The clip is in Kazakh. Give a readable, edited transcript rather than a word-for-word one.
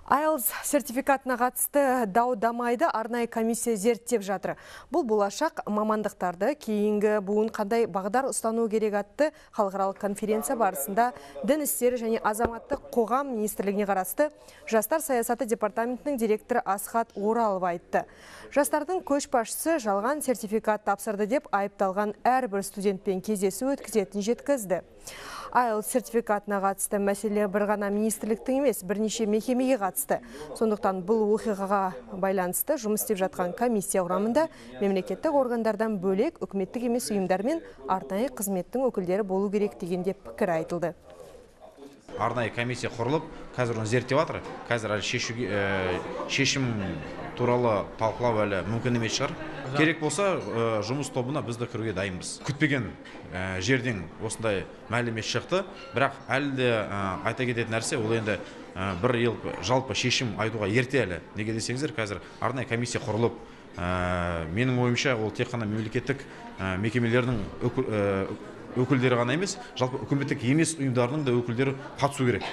IELTS сертификатына қатысты дау-дамайды арнайы комиссия зерттеп жатыр. Бұл болашақ мамандықтарды кейінгі буын қандай бағдар ұстану керек атты халықаралық конференция барысында дін істері және азаматтық қоғам министрлігіне қарасты Жастар саясаты департаментінің директоры Асхат Оралов айтты. Жастардың көшбасшысы жалған сертификат тапсырды деп айыпталған әрбір студентпен кездесу өткізетінін жеткізді. IELTS сертификатына қатысты мәселе бір ғана министрліктің емес, бірнеше мекемеге қатысты. Сондықтан бұл оқиғаға байланысты жұмыс істеп жатқан комиссия құрамында мемлекеттік органдардан бөлек үкіметтік емес ұйымдар мен арнайы қызметтің өкілдері болу керек дегенде пікір айтылды. Арнайы комиссия құрылып, қазір оны зерттеп жатыр. Қазір шешім туралы талқылау әлі мүмкін емес шығар. Керек болса, жұмыс тобына бізді кіруге дайынбыз. Күтпеген жерден осындай мәлімет шықты, бірақ әлі де айта кететін нәрсе, ол енді бір ел жалпы шешім айтуға ерте әлі. Неге десеңіздер, қазір арнайы комиссия құрылып, менің ойымша ол тек қана мемлекеттік мекемелердің өкілдері ғана емес, жалпы үкіметтік емес ұйымдарының да өкілдері қатысу керек.